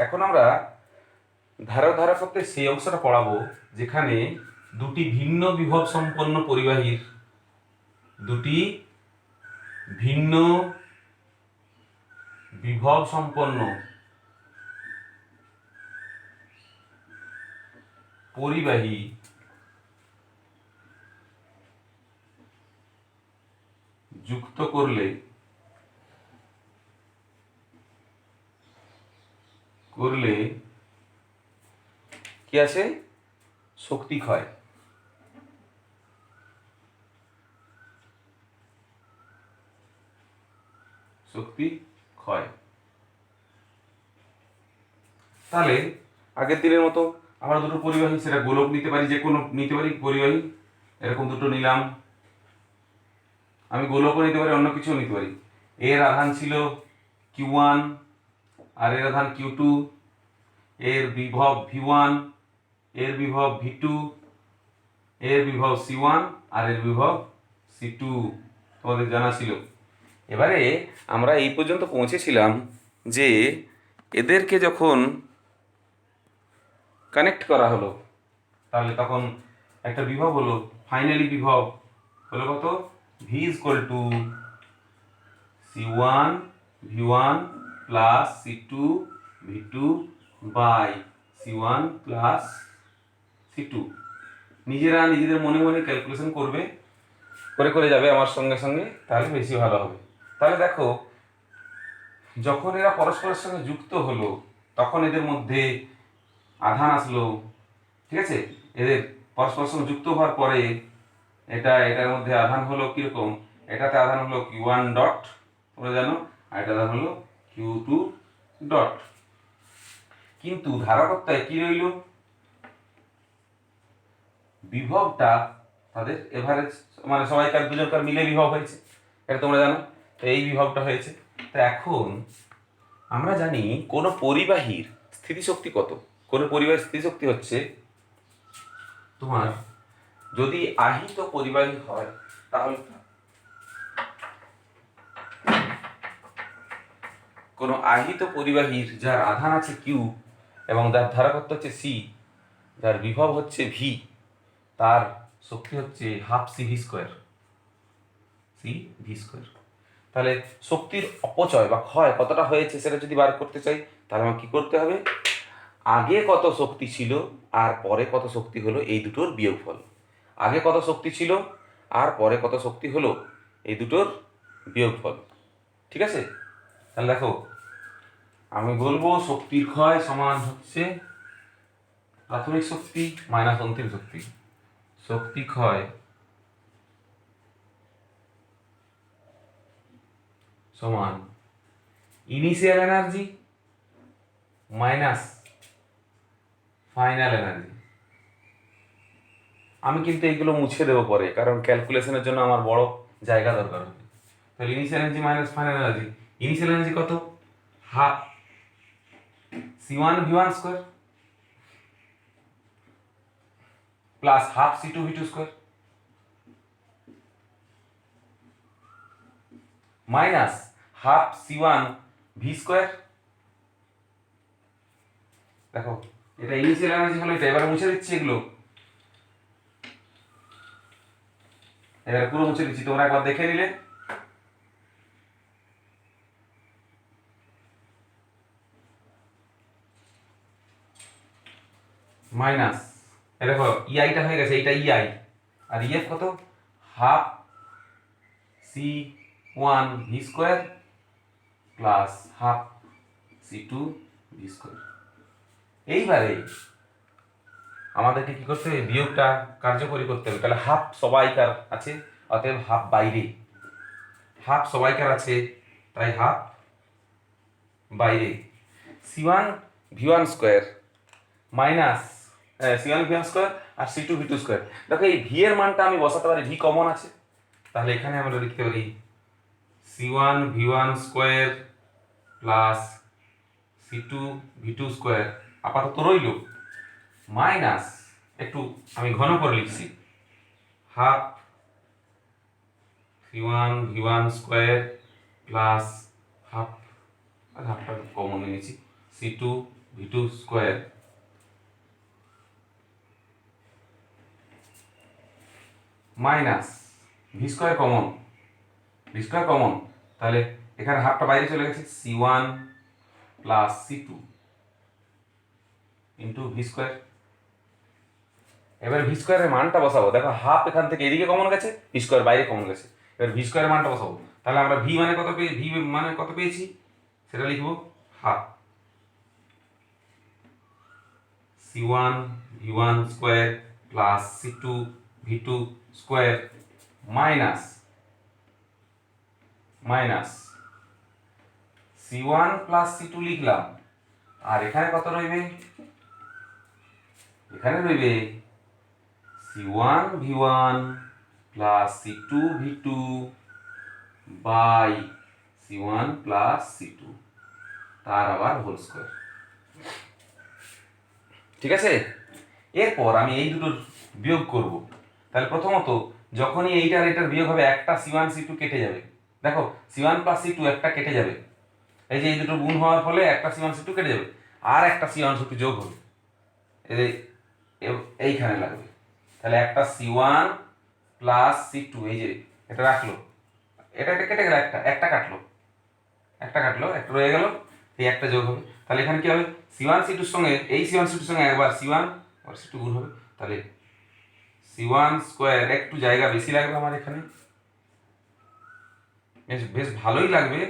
এখন আমরা ধারকত্বের সেই অংশটা পড়াবো যেখানে দুটি ভিন্ন বিভব সম্পন্ন পরিবাহীর দুটি ভিন্ন বিভব সম্পন্ন পরিবাহী যুক্ত করলে কি আছে? শক্তি ক্ষয়। শক্তি ক্ষয়। তাহলে আগের দিনের মতো আমরা দুটো পরিবাহী, সেটা গোলক নিতে পারি, যে কোনো নিতে পারি পরিবাহী, এরকম দুটো নিলাম। আমি গোলকও নিতে পারি, অন্য কিছুও নিতে পারি। এর আধান ছিল Q1 আর এর আধান Q2, এর বিভব V1, এর বিভব V2, এর বিভব C1 আর এর বিভব C2 তোমাদের জানা ছিল। এবারে আমরা এই পর্যন্ত পৌঁছেছিলাম যে এদেরকে যখন কানেক্ট করা হলো তাহলে তখন একটা বিভব হলো, ফাইনালি বিভব হলো কত? V = C1 V1 plus C2 V2 by C1 plus C2। নিজেরা নিজেদের মনে মনে ক্যালকুলেশন করবে, করে যাবে আমার সঙ্গে সঙ্গে, তাহলে বেশি ভালো হবে। তাহলে দেখো, যখন এরা পরস্পরের সঙ্গে যুক্ত হলো তখন এদের মধ্যে আধান আসলো, ঠিক আছে? এদের পরস্পরের সঙ্গে যুক্ত হওয়ার পরে এটার মধ্যে আধান হলো কিরকম? এটাতে আধান হলো Q1 ডট, তোমরা জানো, আর এটা আধান হলো Q2 ডট। কিন্তু ধারকত্বয় কি রইল? বিভবটা তাদের এভারেজ, মানে সবাইকার দুজনকার মিলে বিভব হয়েছে, এটা তোমরা জানো। তো এই বিভবটা হয়েছে। তো এখন আমরা জানি কোন পরিবাহীর স্থিতিশক্তি কত। কোন পরিবাহীর স্থিতিশক্তি হচ্ছে তোমার, যদি আহিত পরিবাহী হয় তাহলে কোন আহিত পরিবাহীর যার আধান আছে Q এবং যার ধারকত্ব হচ্ছে C, যার বিভব হচ্ছে V, তার শক্তি হচ্ছে হাফ CV²। CV²। তাহলে শক্তির অপচয় বা ক্ষয় কতটা হয়েছে সেটা যদি বার করতে চাই তাহলে আমার কি করতে হবে? আগে কত শক্তি ছিল আর পরে কত শক্তি হলো, এই দুটোর বিয়োগফল। আগে কত শক্তি ছিল আর পরে কত শক্তি হলো, এই দুটোর বিয়োগফল। ঠিক আছে? তাহলে দেখো, আমি বলবো শক্তির ক্ষয় সমান হচ্ছে প্রাথমিক শক্তি মাইনাস অন্তিম শক্তি। শক্তি ক্ষয় সমান initial energy minus final energy. আমি কিন্তু এইগুলো মুছে দেবো পরে, কারণ ক্যালকুলেশনের জন্য আমার বড় জায়গা দরকার হবে। তাহলে initial energy minus final energy, initial energy কত? Half C1 V1² plus half C2 V2² minus half C1 V²। দেখো, এটা ইনিশিয়াল এনার্জি হলো এটা। এবারে মুছে দিচ্ছি এগুলো, এবারে পুরো মুছে দিচ্ছি, তোমরা একবার দেখে নিলে। মাইনাস, এই দেখো ইআইটা হয়ে গেছে, এইটা ইআই, আর ইএফ কত? Half C1 V² plus half C2 V²। এইবারে আমাদেরকে কি করতে হবে? বিয়োগটা কার্যকরী করতে হবে। তাহলে হাফ সবাইকার আছে, অতএব হাফ বাইরে। হাফ সবাইকার আছে, তাই হাফ বাইরে। C1 V1² minus C1 V1² আর C2 V2²। দেখো, এই ভি এর মানটা আমি বসাতে পারি, ভি কমন আছে, তাহলে এখানে আমরা লিখতে পারি C1 V1² plus C2 V2² আপাতত রইল, মাইনাস, একটু আমি ঘন করে লিখছি, half C1 V1² plus half, হাফটা কমন নিয়েছি, C2 v2 square minus V square common, তাহলে এখানে হাফটা বাইরে চলে গেছে, c1 plus c2 into V square. এবার ভি স্কোয়ারের মানটা বসাবো, দেখো হাফ এখান থেকে এদিকে কমন গেছে, ভি স্কোয়ার বাইরে কমন গেছে, এবার ভি স্কোয়ারের মানটা বসাবো। তাহলে আমরা ভি মানে কত পেয়েছি সেটা লিখবো half c1 v1 square plus c2 v2 square minus c1 plus c2 লিখলাম, আর এখানে কত রইবে, এখানে রইবে c1 v1 plus c2 v2 by c1 plus c2 তার আবার হোল স্কোয়ার। ঠিক আছে, এরপর আমি এই দুটোর বিয়োগ করব। তাহলে প্রথমত যখনই এইটার এটার বিয়োগ হবে, একটা c1 c2 কেটে যাবে, দেখো c1 প্লাস c2 একটা কেটে যাবে, এই যে এই দুটো গুণ হওয়ার ফলে একটা c1 c2 কেটে যাবে, আর একটা c1 c2 যোগ হবে, এইখানে লাগবে। তাহলে একটা c1 প্লাস c2, এই যে এটা রাখলো, এটা কেটে গেল, একটা কাটলো, একটা রয়ে গেল, এই একটা যোগ হবে। তাহলে এখানে কি হবে, c1 c2 এর সঙ্গে এই c1 c2 এর সঙ্গে একবার c1 আর c2 গুণ হবে, তাহলে c1 স্কোয়ার, একটু জায়গা বেশি লাগবে আমার এখানে, বেশ ভালোই লাগবে,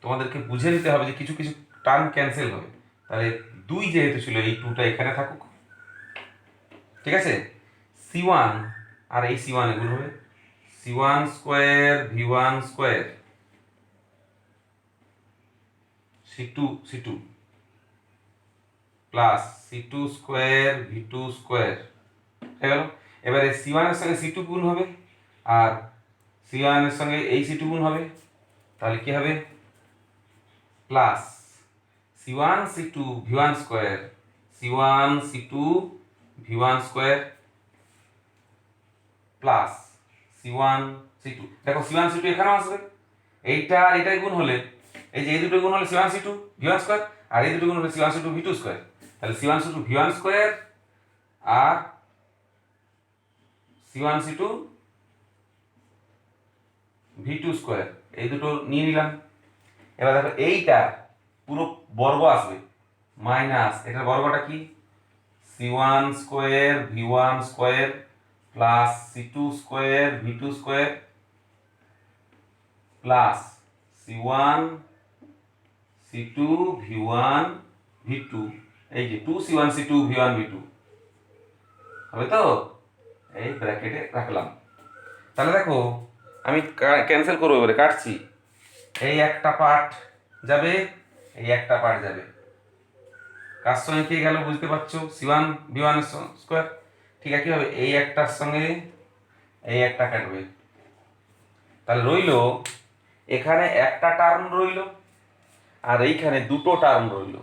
তোমাদেরকে বুঝে নিতে হবে যে কিছু কিছু টার্ম ক্যান্সেল হবে। তাহলে 2 যেহেতু ছিল, এই 2টা এখানে থাকুক, ঠিক আছে। c1 আর এই c1 এ গুণ হবে, c1 square v1 square c2 plus c2 square v2 square হয়ে গেল। এবারে c1 এর সঙ্গে c2 গুণ হবে, আর c1 এর সঙ্গে এই c2 গুণ হবে, তাহলে কি হবে, plus c1 c2 v1 square, c1 c2 v1 square plus c1 c2, দেখো c1 c2 এখানেও আসবে, এইটা আর এটাই গুণ হলে, এই যে এই দুটো গুণ হলে c1 c2 v1 স্কোয়ার, আর এই দুটো গুণ হলে c1 c2 v2 স্কোয়ার, তাহলে c1 c2 v1 স্কোয়ার আর c1 c2 v2 স্কোয়ার, এই দুটো নিয়ে নিলাম। এবার দেখো এইটা পুরো বর্গ আসবে, মাইনাস এটার বর্গটা কি, c1 square v1 square plus c2 square v2 square plus c1 c2 v1 v2, এই যে 2c1 c2 v1 v2 হবে তো, এই ব্র্যাকেটে রাখলাম। তাহলে দেখো আমি ক্যান্সেল করবো, এবারে কাটছি, এই একটা পার্ট যাবে, এই একটা পার্ট যাবে, কার সঙ্গে কে গেল বুঝতে পারছো, c1 v1 স্কোয়ার, ঠিক আছে, হবে এই একটার সঙ্গে এই একটা কাটবে, তাহলে রইল এখানে একটা টার্ম রইল, আর এইখানে দুটো টার্ম রইল,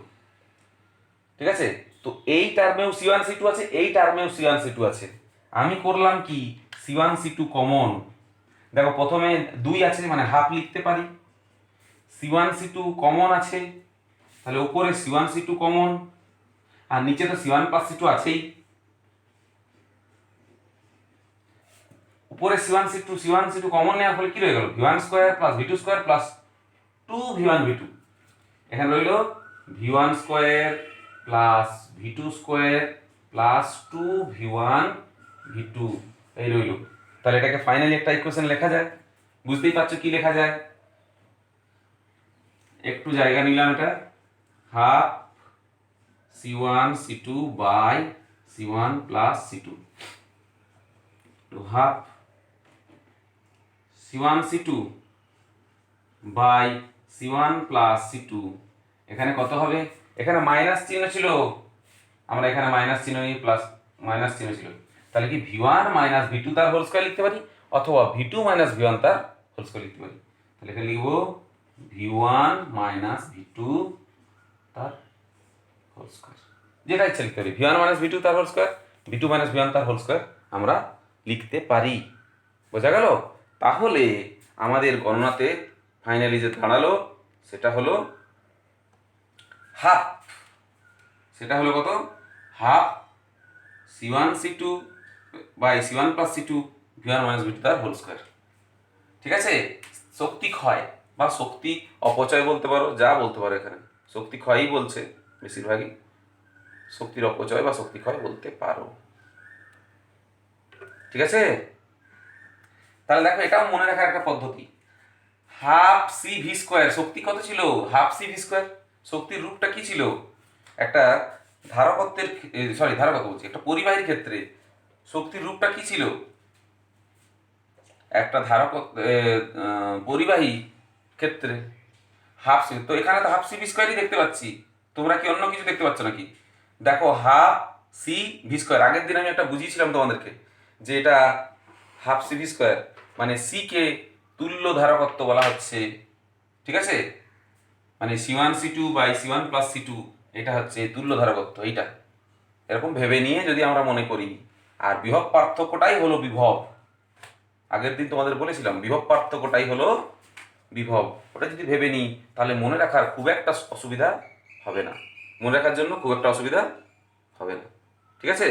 ঠিক আছে। তো এই টার্মেও c1 c2 আছে, এই টার্মেও c1 c2 আছে, আমি করলাম কি, c1 c2 কমন, দেখো প্রথমে 2 আছে মানে হাফ লিখতে পারি, c1 c2 কমন আছে, তাহলে উপরে c1 c2 কমন, আর নিচে তো c1 প্লাস c2 আছেই, উপরে c1 c2 কমন নেওয়ার ফলে কি রয়ে গেল, v1 square plus v2 square plus 2v1 v2, এখানে রইল v1 square plus v2 square plus 2v1 v2, এই রইল। তাহলে এটাকে ফাইনালি একটা ইকুয়েশন লেখা যায়, বুঝতেই পারছো কি লেখা যায়, একটু জায়গা নিলাম, এটা half c1 c2 by c1 plus c2, তো half c1 c2 by c1 plus c2, এখানে কত হবে, এখানে মাইনাস চিহ্ন ছিল, আমরা এখানে মাইনাস চিহ্ন নিয়ে প্লাস মাইনাস চিহ্ন ছিল, তাহলে কি v1 মাইনাস v2 তার হোল স্কয়ার লিখতে পারি, অথবা v2 মাইনাস v1 তার হোল স্কয়ার লিখতে পারি। তাহলে এখানে লিখব v1 মাইনাস v2 তার হোল স্কয়ার, যেটা ইচ্ছা লিখতে পারি, v1 মাইনাস v2 তার whole square, v2 minus v1 তার হোল স্কয়ার আমরা লিখতে পারি, বোঝা গেল। তাহলে আমাদের গণনাতে ফাইনালি যে দাঁড়ালো সেটা হলো হাফ সেটা হলো কত, half C1 C2 by C1 plus C2 V1 minus V2 তার হোল স্কোয়ার। ঠিক আছে, শক্তি ক্ষয় বা শক্তি অপচয় বলতে পারো, যা বলতে পারো, এখানে শক্তি ক্ষয়ই বলছে বেশিরভাগই, শক্তির অপচয় বা শক্তি ক্ষয় বলতে পারো। ঠিক আছে, তাহলে দেখো এটাও মনে রাখার একটা পদ্ধতি। হাফ সি ভি স্কোয়ার, শক্তি কত ছিল, হাফ সি ভি স্কোয়ার। শক্তির রূপটা কি ছিল, একটা ধারকত্বের, সরি ধারকত্ব বলছি, একটা পরিবাহীর ক্ষেত্রে শক্তির রূপটা কি ছিল, একটা ধারক পরিবাহী ক্ষেত্রে হাফ সি, তো এখানে তো হাফ সি ভি স্কোয়ারই দেখতে পাচ্ছি, তোমরা কি অন্য কিছু দেখতে পাচ্ছ নাকি? দেখো হাফ সি ভি স্কোয়ার, আগের দিন আমি একটা বুঝিয়েছিলাম তোমাদেরকে যে এটা হাফ সি ভি স্কোয়ার মানে সি কে তুল্য ধারকত্ব বলা হচ্ছে। ঠিক আছে, মানে C1 C2 by C1 plus C2 এটা হচ্ছে তুল্য ধারকত্ব, এইটা এরকম ভেবে নিয়ে যদি আমরা মনে করি। আর বিভব পার্থক্যটাই হলো বিভব, আগের দিন তোমাদের বলেছিলাম বিভব পার্থক্যটাই হলো বিভব, ওটা যদি ভেবে নিই তাহলে মনে রাখার খুব একটা অসুবিধা হবে না, মনে রাখার জন্য খুব একটা অসুবিধা হবে না। ঠিক আছে।